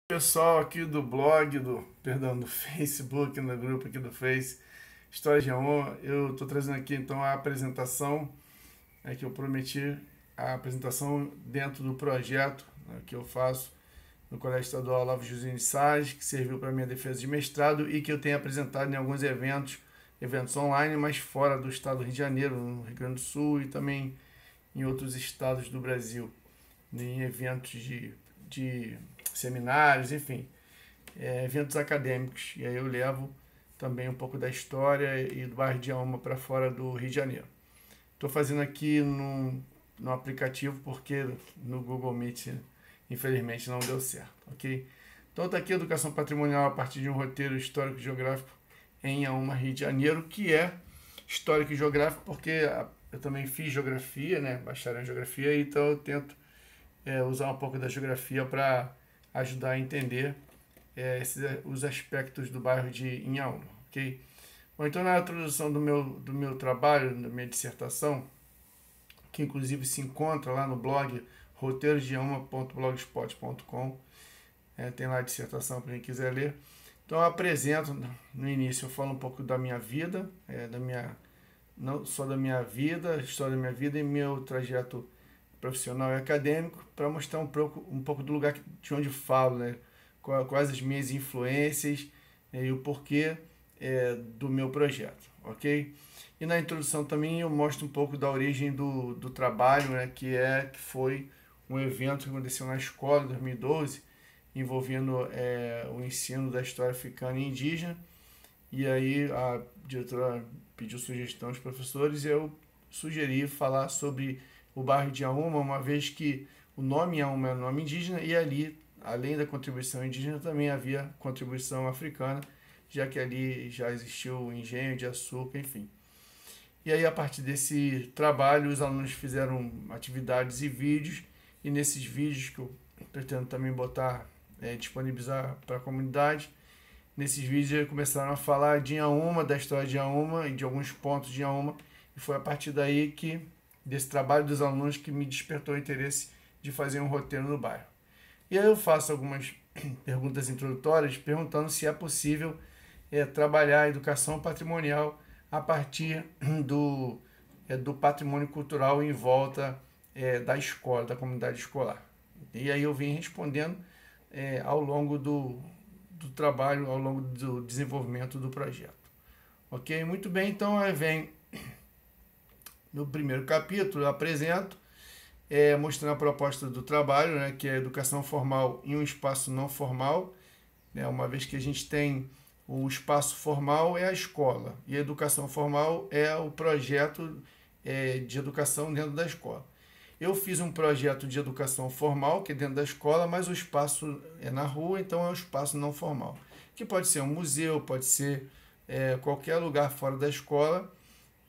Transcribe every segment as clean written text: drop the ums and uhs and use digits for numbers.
Pessoal aqui do blog, do Facebook, no grupo aqui do Face, História de Amor, eu estou trazendo aqui então a apresentação que eu prometi, a apresentação dentro do projeto que eu faço no Colégio Estadual Olavo José de Salles, que serviu para minha defesa de mestrado e que eu tenho apresentado em alguns eventos online, mas fora do estado do Rio de Janeiro, no Rio Grande do Sul e também em outros estados do Brasil, em eventos de seminários, enfim, eventos acadêmicos. E aí eu levo também um pouco da história e do bairro de Alma para fora do Rio de Janeiro. Estou fazendo aqui no aplicativo porque no Google Meet, infelizmente, não deu certo, ok? Então está aqui a Educação Patrimonial a partir de um roteiro histórico-geográfico em Alma, Rio de Janeiro, que é histórico e geográfico porque eu também fiz geografia, né, bacharel em geografia, então eu tento usar um pouco da geografia para ajudar a entender os aspectos do bairro de Inhaúma, ok? Bom, então na introdução do meu trabalho, da minha dissertação, que inclusive se encontra lá no blog roteirosdeinhauma.blogspot.com, tem lá a dissertação para quem quiser ler. Então eu apresento, no início eu falo um pouco da minha vida, não só da minha vida, história da minha vida e meu trajeto profissional e acadêmico, para mostrar um pouco do lugar de onde falo, né? Quais as minhas influências e o porquê do meu projeto, ok? E na introdução também eu mostro um pouco da origem do trabalho, né? Que foi um evento que aconteceu na escola em 2012, envolvendo o ensino da história africana e indígena. E aí a diretora pediu sugestão aos professores e eu sugeri falar sobre o bairro de Inhaúma, uma vez que o nome Inhaúma é um nome indígena e ali, além da contribuição indígena, também havia contribuição africana, já que ali já existiu o engenho de açúcar, enfim. E aí, a partir desse trabalho, os alunos fizeram atividades e vídeos, e nesses vídeos que eu pretendo também disponibilizar para a comunidade, nesses vídeos eles começaram a falar de Inhaúma, da história de Inhaúma e de alguns pontos de Inhaúma, e foi a partir daí desse trabalho dos alunos que me despertou o interesse de fazer um roteiro no bairro. E aí eu faço algumas perguntas introdutórias, perguntando se é possível trabalhar a educação patrimonial a partir do patrimônio cultural em volta da escola, da comunidade escolar. E aí eu vim respondendo ao longo do trabalho, ao longo do desenvolvimento do projeto. Ok? Muito bem, então aí vem no primeiro capítulo, eu apresento, mostrando a proposta do trabalho, né, que é a educação formal em um espaço não formal, né, uma vez que a gente tem o espaço formal é a escola e a educação formal é o projeto de educação dentro da escola. Eu fiz um projeto de educação formal, que é dentro da escola, mas o espaço é na rua, então é um espaço não formal, que pode ser um museu, pode ser qualquer lugar fora da escola.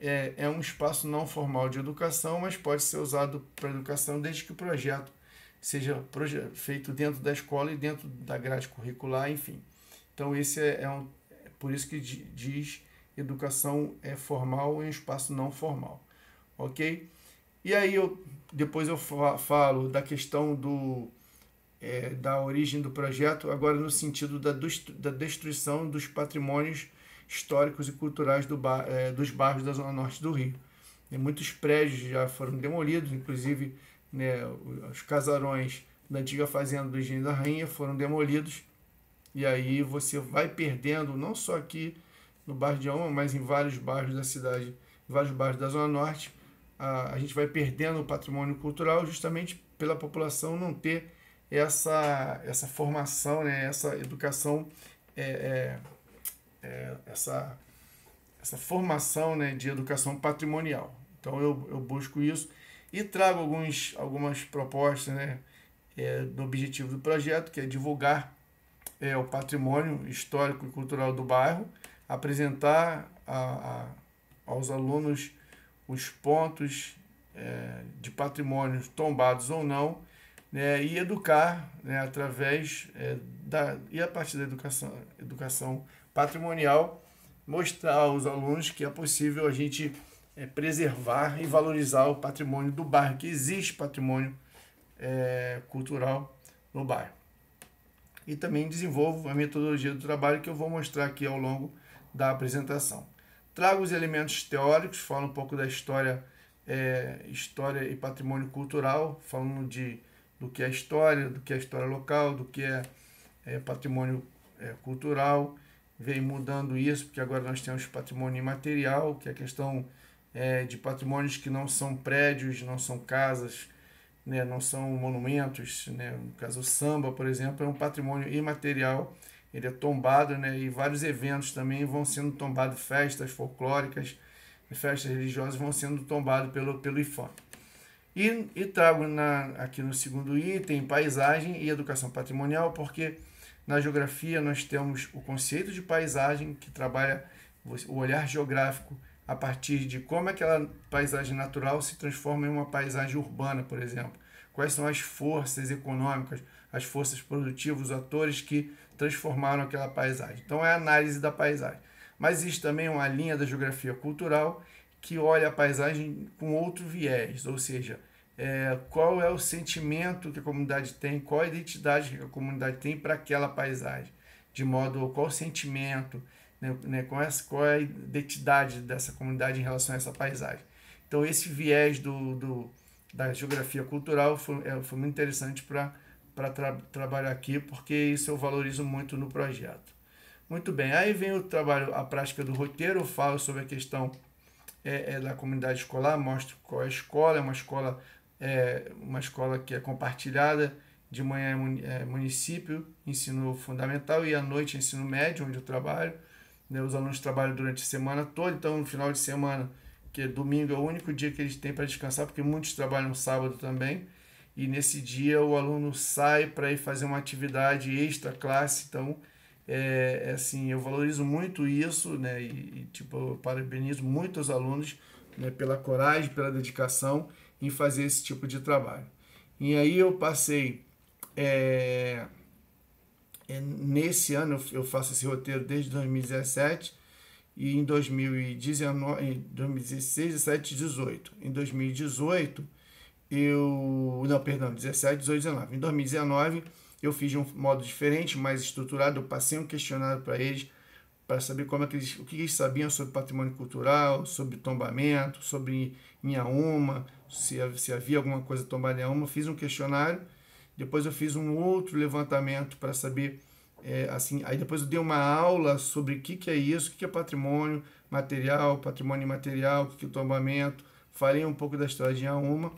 É um espaço não formal de educação, mas pode ser usado para educação desde que o projeto seja feito dentro da escola e dentro da grade curricular, enfim. Então esse por isso que diz educação formal em espaço não formal, ok? E aí depois eu falo da questão da origem do projeto, agora no sentido da destruição dos patrimônios históricos e culturais dos bairros da Zona Norte do Rio. Muitos prédios já foram demolidos, inclusive, né, os casarões da antiga fazenda do Engenho da Rainha foram demolidos, e aí você vai perdendo, não só aqui no bairro de Inhaúma, mas em vários bairros da cidade, em vários bairros da Zona Norte, a gente vai perdendo o patrimônio cultural justamente pela população não ter essa formação, né, essa educação, essa formação, né, de educação patrimonial. Então eu busco isso e trago algumas propostas, né, do objetivo do projeto, que é divulgar o patrimônio histórico e cultural do bairro, apresentar aos alunos os pontos de patrimônio tombados ou não, né, e educar, né, e a partir da educação patrimonial, mostrar aos alunos que é possível a gente preservar e valorizar o patrimônio do bairro, que existe patrimônio cultural no bairro. e também desenvolvo a metodologia do trabalho que eu vou mostrar aqui ao longo da apresentação. Trago os elementos teóricos, falo um pouco da história, história e patrimônio cultural, falando do que é história, do que é história local, do que é patrimônio cultural. Vem mudando isso, porque agora nós temos patrimônio imaterial, que é a questão de patrimônios que não são prédios, não são casas, né, não são monumentos, né? No caso o samba, por exemplo, é um patrimônio imaterial, ele é tombado, né, e vários eventos também vão sendo tombados, festas folclóricas, festas religiosas vão sendo tombados pelo IPHAN. E trago aqui no segundo item paisagem e educação patrimonial, porque na geografia nós temos o conceito de paisagem, que trabalha o olhar geográfico a partir de como aquela paisagem natural se transforma em uma paisagem urbana, por exemplo. Quais são as forças econômicas, as forças produtivas, os atores que transformaram aquela paisagem. Então é a análise da paisagem. Mas existe também uma linha da geografia cultural que olha a paisagem com outro viés, ou seja, qual é o sentimento que a comunidade tem, qual a identidade que a comunidade tem para aquela paisagem, de modo, qual o sentimento, né, qual é a identidade dessa comunidade em relação a essa paisagem. Então esse viés da geografia cultural foi muito interessante para trabalhar aqui, porque isso eu valorizo muito no projeto. Muito bem, aí vem o trabalho, a prática do roteiro, eu falo sobre a questão da comunidade escolar, mostro qual é a escola, uma escola que é compartilhada, de manhã é município, ensino fundamental, e à noite ensino médio, onde eu trabalho. Né, os alunos trabalham durante a semana toda, então no final de semana, que domingo é o único dia que eles têm para descansar, porque muitos trabalham sábado também, e nesse dia o aluno sai para ir fazer uma atividade extra classe. Então assim, eu valorizo muito isso, né, tipo, eu parabenizo muito os alunos, né, pela coragem, pela dedicação em fazer esse tipo de trabalho. E aí eu passei nesse ano eu faço esse roteiro desde 2017, e em 2019, em 2016, 17, 18. Em 2018 17, 18, 19. Em 2019 eu fiz de um modo diferente, mais estruturado. Eu passei um questionário para eles, para saber o que eles sabiam sobre patrimônio cultural, sobre tombamento, sobre Inhaúma, se havia alguma coisa tombada em Inhaúma. Fiz um questionário, depois eu fiz um outro levantamento para saber, assim, aí depois eu dei uma aula sobre o que é isso, o que é patrimônio material, patrimônio imaterial, o que é tombamento. Falei um pouco da história de Inhaúma.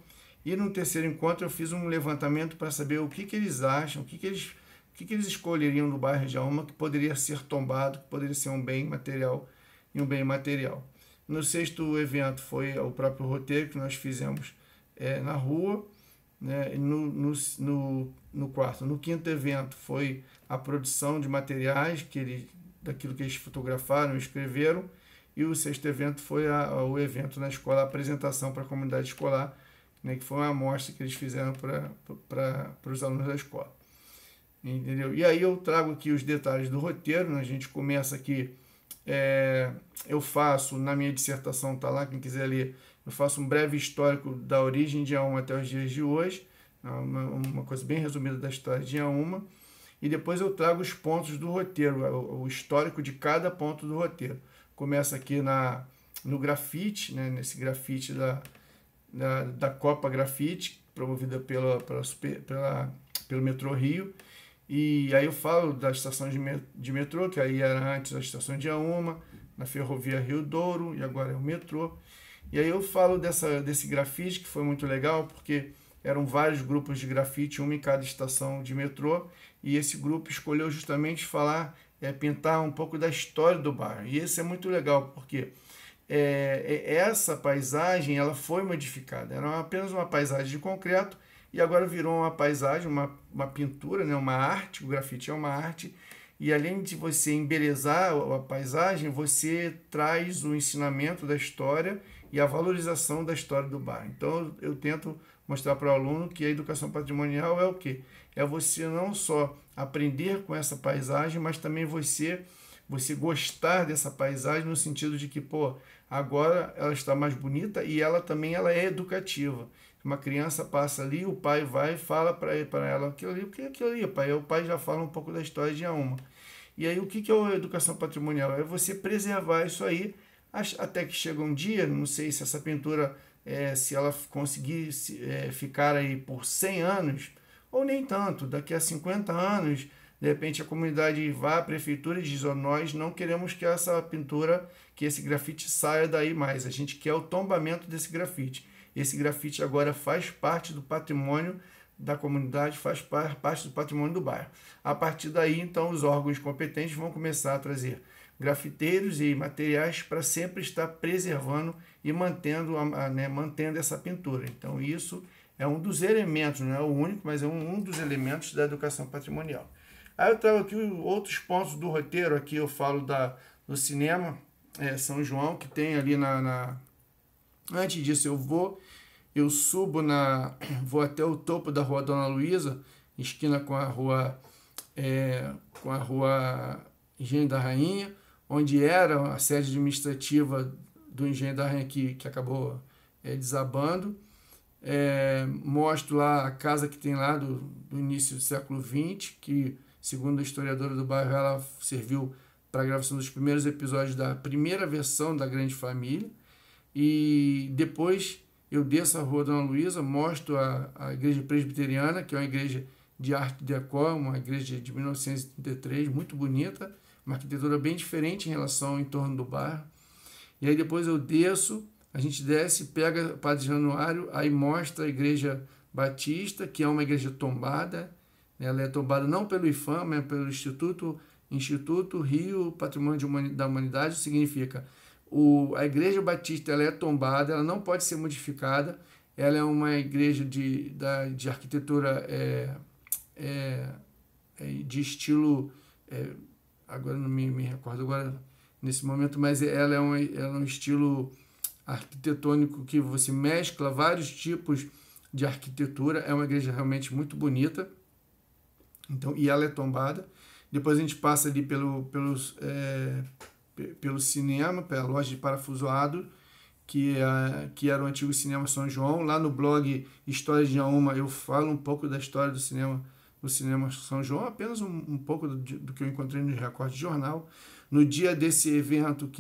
E no terceiro encontro eu fiz um levantamento para saber o que eles acham, o que eles escolheriam no bairro de Inhaúma que poderia ser tombado, que poderia ser um bem material e um bem imaterial. No sexto evento foi o próprio roteiro que nós fizemos na rua, né? No quarto. No quinto evento foi a produção de materiais daquilo que eles fotografaram e escreveram. E o sexto evento foi o evento na escola, a apresentação para a comunidade escolar, né, que foi uma amostra que eles fizeram para os alunos da escola. Entendeu? E aí eu trago aqui os detalhes do roteiro, né? A gente começa aqui, eu faço, na minha dissertação, tá lá, quem quiser ler, eu faço um breve histórico da origem de Inhaúma até os dias de hoje, uma coisa bem resumida da história de Inhaúma, e depois eu trago os pontos do roteiro, o histórico de cada ponto do roteiro. Começa aqui no grafite, né, nesse grafite da Copa Grafite, promovida pelo Metrô Rio. E aí eu falo da estação de metrô, que aí era antes a estação de Inhaúma, na ferrovia Rio Douro, e agora é o metrô. E aí eu falo desse grafite, que foi muito legal, porque eram vários grupos de grafite, uma em cada estação de metrô, e esse grupo escolheu justamente pintar um pouco da história do bairro. E isso é muito legal, porque essa paisagem ela foi modificada, era apenas uma paisagem de concreto, e agora virou uma paisagem, uma pintura, né, uma arte. O grafite é uma arte, e além de você embelezar a paisagem, você traz o ensinamento da história e a valorização da história do bairro. Então eu tento mostrar para o aluno que a educação patrimonial é o quê? É você não só aprender com essa paisagem, mas também você gostar dessa paisagem no sentido de que, agora ela está mais bonita, e ela também é educativa. Uma criança passa ali, o pai vai e fala para ela aquilo ali. O que é aquilo ali, pai? Aí o pai já fala um pouco da história de Inhaúma. E aí o que é a educação patrimonial? É você preservar isso aí até que chega um dia, não sei se essa pintura, se ela conseguir ficar aí por 100 anos, ou nem tanto, daqui a 50 anos, de repente a comunidade vai à prefeitura e diz, oh, nós não queremos que essa pintura, que esse grafite saia daí mais, a gente quer o tombamento desse grafite. Esse grafite agora faz parte do patrimônio da comunidade, faz parte do patrimônio do bairro. A partir daí, então, os órgãos competentes vão começar a trazer grafiteiros e materiais para sempre estar preservando e mantendo essa pintura. Então, isso é um dos elementos, não é o único, mas é um dos elementos da educação patrimonial. Aí eu trago aqui outros pontos do roteiro. Aqui eu falo do cinema São João, que tem ali Antes disso, eu subo vou até o topo da Rua Dona Luísa, esquina com a Rua Engenho da Rainha, onde era a sede administrativa do Engenho da Rainha que acabou desabando. Mostro lá a casa que tem lá do início do século XX, que, segundo a historiadora do bairro, ela serviu para a gravação dos primeiros episódios da primeira versão da Grande Família. E depois eu desço a Rua Dona Luísa, mostro a igreja presbiteriana, que é uma igreja de arte deco, uma igreja de 1933, muito bonita, uma arquitetura bem diferente em relação ao entorno do bairro. E aí depois eu desço, a gente desce, pega Padre Januário, aí mostra a igreja batista, que é uma igreja tombada. Ela é tombada não pelo IFAM, mas pelo Instituto Rio Patrimônio da Humanidade. Significa a igreja batista, ela é tombada, ela não pode ser modificada, ela é uma igreja de arquitetura de estilo, agora não me recordo agora nesse momento, mas ela é um estilo arquitetônico que você mescla vários tipos de arquitetura. É uma igreja realmente muito bonita, então, e ela é tombada. Depois a gente passa ali pelo cinema, pela loja de parafusoado, que era o antigo cinema São João. Lá no blog História de Inhaúma eu falo um pouco da história do cinema São João, apenas um pouco do que eu encontrei no recorte de jornal. No dia desse evento,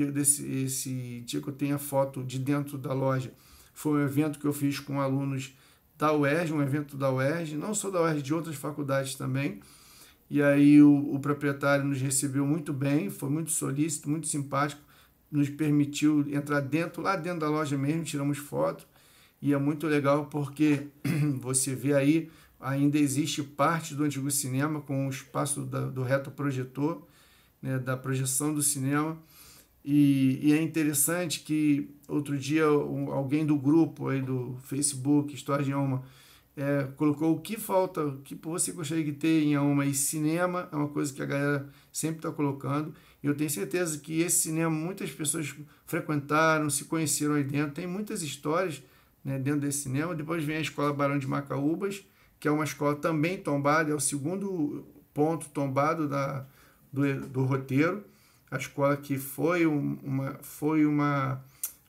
esse dia que eu tenho a foto de dentro da loja, foi um evento que eu fiz com alunos da UERJ, um evento da UERJ, não só da UERJ, de outras faculdades também. E aí o proprietário nos recebeu muito bem, foi muito solícito, muito simpático, nos permitiu entrar lá dentro da loja mesmo, tiramos foto, e é muito legal porque você vê aí, ainda existe parte do antigo cinema com o espaço do retroprojetor, né, da projeção do cinema, e é interessante que outro dia alguém do grupo aí do Facebook, História de Inhaúma, colocou o que falta, o que você gostaria de ter em Inhaúma, e cinema é uma coisa que a galera sempre está colocando, e eu tenho certeza que esse cinema muitas pessoas frequentaram, se conheceram aí dentro, tem muitas histórias, né, dentro desse cinema. Depois vem a Escola Barão de Macaúbas, que é uma escola também tombada, é o segundo ponto tombado do roteiro. A escola que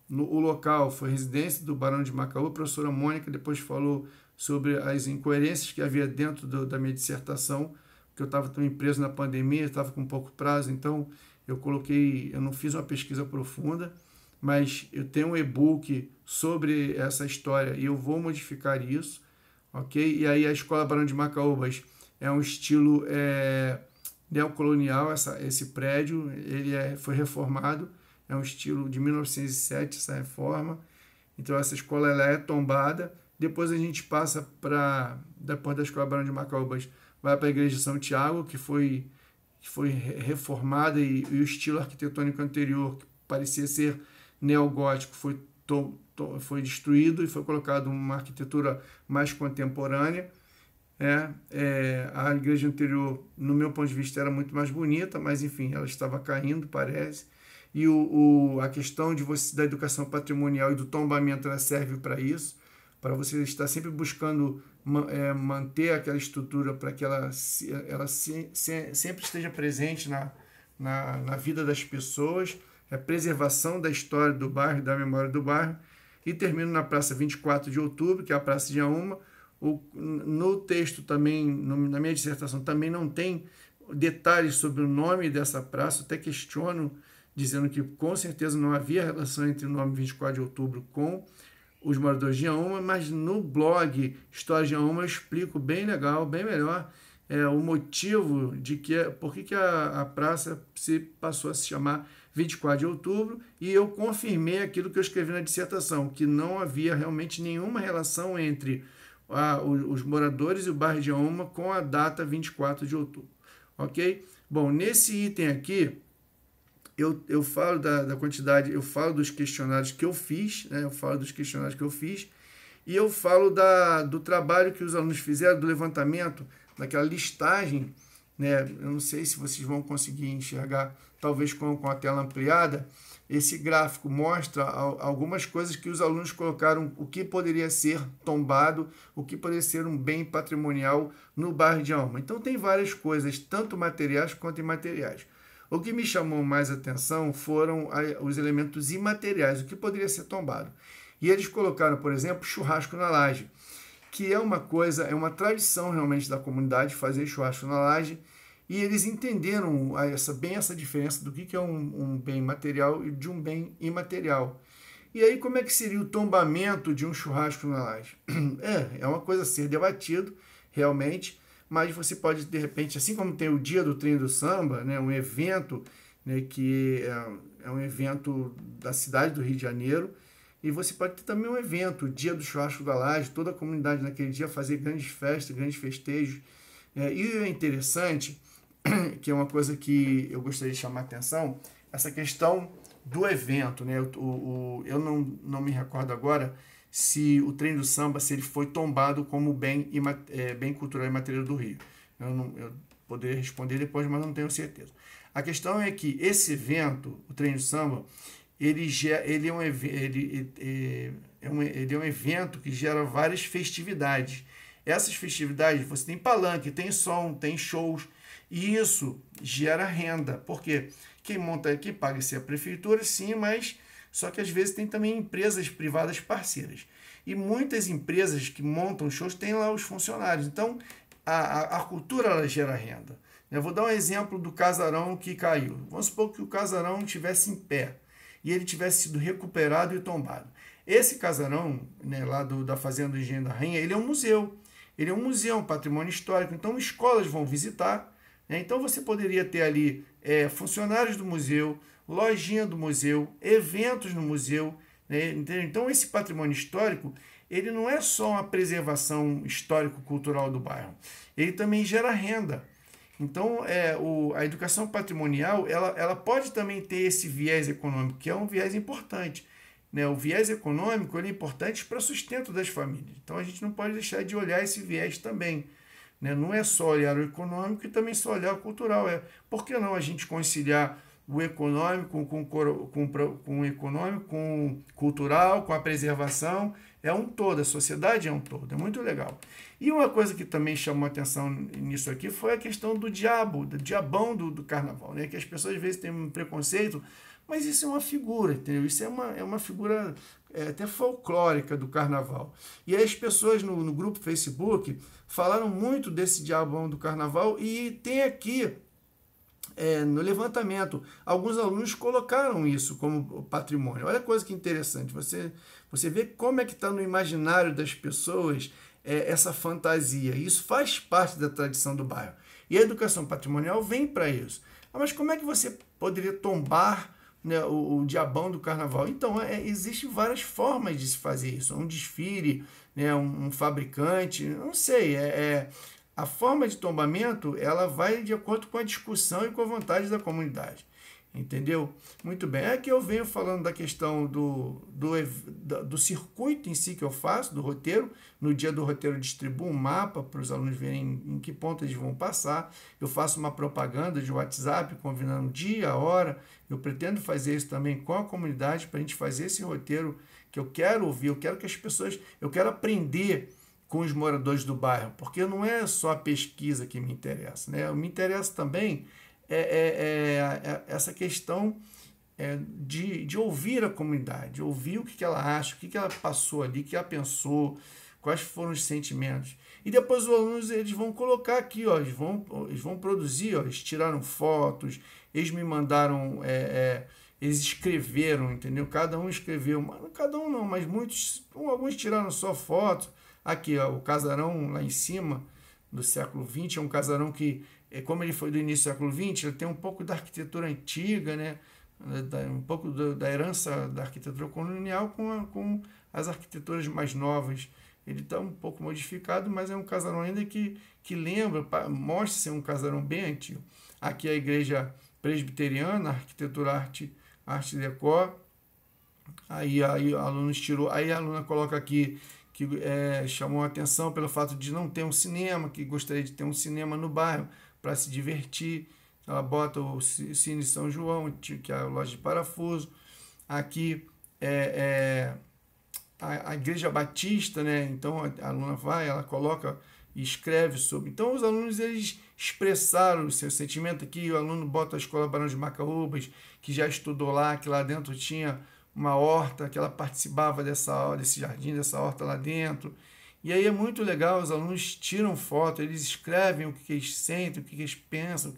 o local foi residência do Barão de Macaúbas. A professora Mônica depois falou sobre as incoerências que havia dentro da minha dissertação, que eu estava também preso na pandemia, estava com pouco prazo, então eu não fiz uma pesquisa profunda, mas eu tenho um e-book sobre essa história e eu vou modificar isso, ok? E aí a Escola Barão de Macaúbas é um estilo neocolonial, esse prédio, foi reformado, é um estilo de 1907, essa reforma, então essa escola ela é tombada. Depois a gente passa depois da Escola Barão de Macaúbas, vai para a Igreja de São Tiago, que foi reformada, e o estilo arquitetônico anterior, que parecia ser neogótico, foi destruído e foi colocado uma arquitetura mais contemporânea. A igreja anterior, no meu ponto de vista, era muito mais bonita, mas enfim, ela estava caindo, parece. E a questão da educação patrimonial e do tombamento, ela serve para isso, para você estar sempre buscando manter aquela estrutura para que ela sempre esteja presente na vida das pessoas, a preservação da história do bairro, da memória do bairro. e termino na Praça 24 de Outubro, que é a Praça de Jaúma. No texto também, na minha dissertação, também não tem detalhes sobre o nome dessa praça, até questiono, dizendo que com certeza não havia relação entre o nome 24 de Outubro com os moradores de Jaúma, mas no blog História de Jaúma eu explico bem legal, bem melhor, o motivo de por que a praça se passou a se chamar 24 de Outubro, e eu confirmei aquilo que eu escrevi na dissertação, que não havia realmente nenhuma relação entre os moradores e o bairro de Jaúma com a data 24 de outubro, ok? Bom, nesse item aqui, eu falo da quantidade, eu falo dos questionários que eu fiz, né? E eu falo do trabalho que os alunos fizeram, do levantamento, daquela listagem, né? Eu não sei se vocês vão conseguir enxergar, talvez com a tela ampliada. Esse gráfico mostra algumas coisas que os alunos colocaram, o que poderia ser tombado, o que poderia ser um bem patrimonial no bairro de Jaúma. Então tem várias coisas, tanto materiais quanto imateriais. O que me chamou mais atenção foram os elementos imateriais, o que poderia ser tombado. E eles colocaram, por exemplo, churrasco na laje, que é uma tradição realmente da comunidade fazer churrasco na laje, e eles entenderam essa diferença do que é um bem material e de um bem imaterial. E aí, como é que seria o tombamento de um churrasco na laje? É uma coisa a ser debatido, realmente, mas você pode, de repente, assim como tem o dia do trem do samba, né, um evento, né, que é um evento da cidade do Rio de Janeiro, e você pode ter também um evento, o dia do churrasco da laje, toda a comunidade naquele dia fazer grandes festas, grandes festejos. E é interessante, que é uma coisa que eu gostaria de chamar a atenção, essa questão do evento, né? Eu não me recordo agora se o trem do samba, se ele foi tombado como bem cultural e material do Rio. Eu poderia responder depois, mas não tenho certeza. A questão é que esse evento, o trem do samba, ele é um evento que gera várias festividades. Essas festividades, você tem palanque, tem som, tem shows, e isso gera renda, porque quem monta aqui paga-se a prefeitura, sim, mas só que às vezes tem também empresas privadas parceiras. E muitas empresas que montam shows têm lá os funcionários. Então, a cultura ela gera renda. Eu vou dar um exemplo do casarão que caiu. Vamos supor que o casarão estivesse em pé e ele tivesse sido recuperado e tombado. Esse casarão, né, lá da Fazenda do Engenho da Rainha, ele é um museu. Ele é um museu, um patrimônio histórico. Então, escolas vão visitar. Então você poderia ter ali funcionários do museu, lojinha do museu, eventos no museu. Né? Então esse patrimônio histórico, ele não é só uma preservação histórico-cultural do bairro, ele também gera renda. Então a educação patrimonial ela pode também ter esse viés econômico, que é um viés importante. Né? O viés econômico ele é importante para o sustento das famílias. Então a gente não pode deixar de olhar esse viés também. Não é só olhar o econômico e também só olhar o cultural. Por que não a gente conciliar o econômico com o econômico, com o cultural, com a preservação? É um todo, a sociedade é um todo, é muito legal. E uma coisa que também chamou a atenção nisso aqui foi a questão do diabão do carnaval, né? Que as pessoas às vezes têm um preconceito, mas isso é uma figura, entendeu? Isso é uma figura até folclórica do carnaval. E aí as pessoas no grupo Facebook falaram muito desse diabão do carnaval, e tem aqui, no levantamento, alguns alunos colocaram isso como patrimônio. Olha a coisa que interessante, você vê como é que está no imaginário das pessoas essa fantasia. Isso faz parte da tradição do bairro. E a educação patrimonial vem para isso. Mas como é que você poderia tombar, né, o diabão do carnaval? Então, existem várias formas de se fazer isso. Um desfile, né, um fabricante, não sei. A forma de tombamento ela vai de acordo com a discussão e com a vontade da comunidade. Entendeu? Muito bem. Aqui eu venho falando da questão do circuito em si que eu faço, do roteiro. No dia do roteiro eu distribuo um mapa para os alunos verem em que ponto eles vão passar. Eu faço uma propaganda de WhatsApp, convidando dia, hora. Eu pretendo fazer isso também com a comunidade para a gente fazer esse roteiro que eu quero ouvir. Eu quero que as pessoas... Eu quero aprender com os moradores do bairro, porque não é só a pesquisa que me interessa, né? Me interessa também essa questão de ouvir a comunidade, ouvir o que ela acha, o que ela passou ali, o que ela pensou, quais foram os sentimentos. E depois os alunos eles vão colocar aqui, ó, eles vão produzir, ó, eles tiraram fotos, eles me mandaram, eles escreveram, entendeu? Cada um escreveu, cada um não, mas alguns tiraram só foto. Aqui, ó, o casarão lá em cima, do século XX, é um casarão que, como ele foi do início do século XX, ele tem um pouco da arquitetura antiga, né? Um pouco da herança da arquitetura colonial com as arquiteturas mais novas. Ele está um pouco modificado, mas é um casarão ainda que lembra, mostra ser um casarão bem antigo. Aqui a igreja presbiteriana, arquitetura, arte decor. Aí a aluna tirou, aí a aluna coloca aqui que chamou a atenção pelo fato de não ter um cinema, que gostaria de ter um cinema no bairro para se divertir. Ela bota o Cine São João, que é a loja de parafuso. Aqui a Igreja Batista, né? Então a aluna vai, ela coloca e escreve sobre. Então os alunos eles expressaram o seu sentimento aqui. O aluno bota a Escola Barão de Macaúbas, que já estudou lá, que lá dentro tinha uma horta, que ela participava desse jardim, dessa horta lá dentro. E aí é muito legal, os alunos tiram foto, eles escrevem o que eles sentem, o que eles pensam,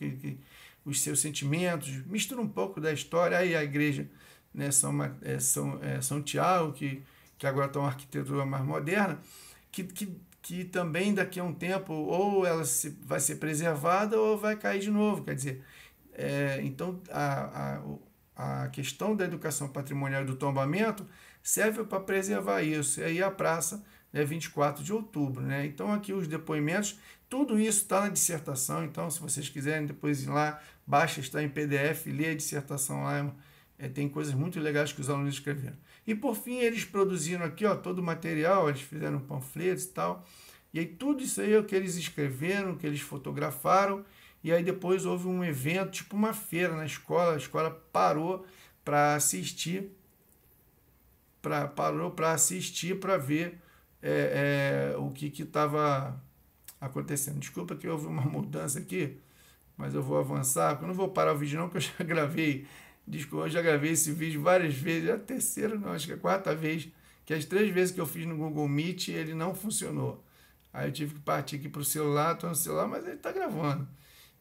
os seus sentimentos, misturam um pouco da história. Aí a igreja, né, São Tiago, que agora está uma arquitetura mais moderna, que também daqui a um tempo ou ela vai ser preservada ou vai cair de novo. Quer dizer, então a questão da educação patrimonial e do tombamento serve para preservar isso. E aí a praça é 24 de outubro. Né? Então aqui os depoimentos, tudo isso está na dissertação. Então se vocês quiserem depois ir lá, baixa, está em PDF, lê a dissertação lá. Tem coisas muito legais que os alunos escreveram. E por fim eles produziram aqui, ó, todo o material, eles fizeram panfletos e tal. E aí tudo isso aí é o que eles escreveram, que eles fotografaram. E aí depois houve um evento, tipo uma feira na escola. A escola parou para assistir, para ver o que estava acontecendo. Desculpa que houve uma mudança aqui, mas eu vou avançar. Eu não vou parar o vídeo não, porque eu já gravei. Eu já gravei esse vídeo várias vezes. É a terceira, não, acho que é a quarta vez. Que as 3 vezes que eu fiz no Google Meet, ele não funcionou. Aí eu tive que partir aqui para o celular, estou no celular, mas ele está gravando.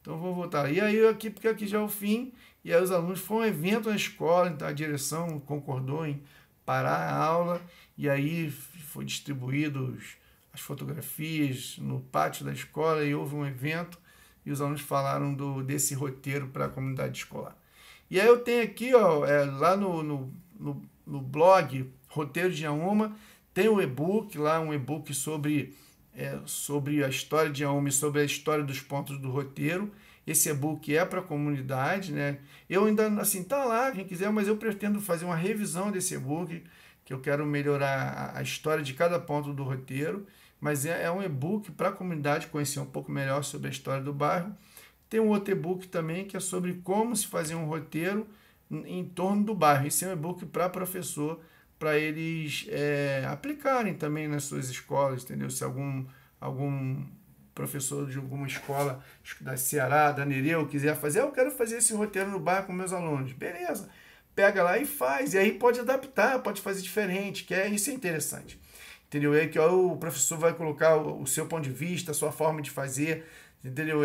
Então vou voltar. E aí aqui, porque aqui já é o fim, e aí os alunos, foi um evento na escola, então a direção concordou em parar a aula, e aí foi distribuído as fotografias no pátio da escola, e houve um evento, e os alunos falaram desse roteiro para a comunidade escolar. E aí eu tenho aqui, ó, lá no blog Roteiro de Inhaúma, tem o e-book lá, um e-book sobre a história de Inhaúma e sobre a história dos pontos do roteiro. Esse e-book é para a comunidade, né? Eu ainda, assim, tá lá, quem quiser, mas eu pretendo fazer uma revisão desse e-book, que eu quero melhorar a história de cada ponto do roteiro, mas é um e-book para a comunidade conhecer um pouco melhor sobre a história do bairro. Tem um outro e-book também que é sobre como se fazer um roteiro em torno do bairro. Esse é um e-book para professor, para eles aplicarem também nas suas escolas, entendeu? Se algum professor de alguma escola da Ceará, da Nereu, quiser fazer, eu quero fazer esse roteiro no bairro com meus alunos. Beleza, pega lá e faz. E aí pode adaptar, pode fazer diferente, isso é interessante. Entendeu? É que o professor vai colocar o seu ponto de vista, a sua forma de fazer. Entendeu?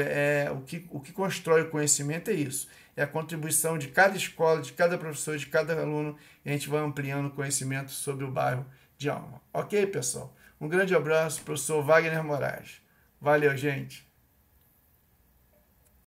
O que constrói o conhecimento é isso. É a contribuição de cada escola, de cada professor, de cada aluno, e a gente vai ampliando o conhecimento sobre o bairro de Inhaúma. Ok, pessoal? Um grande abraço, professor Wagner Moraes. Valeu, gente!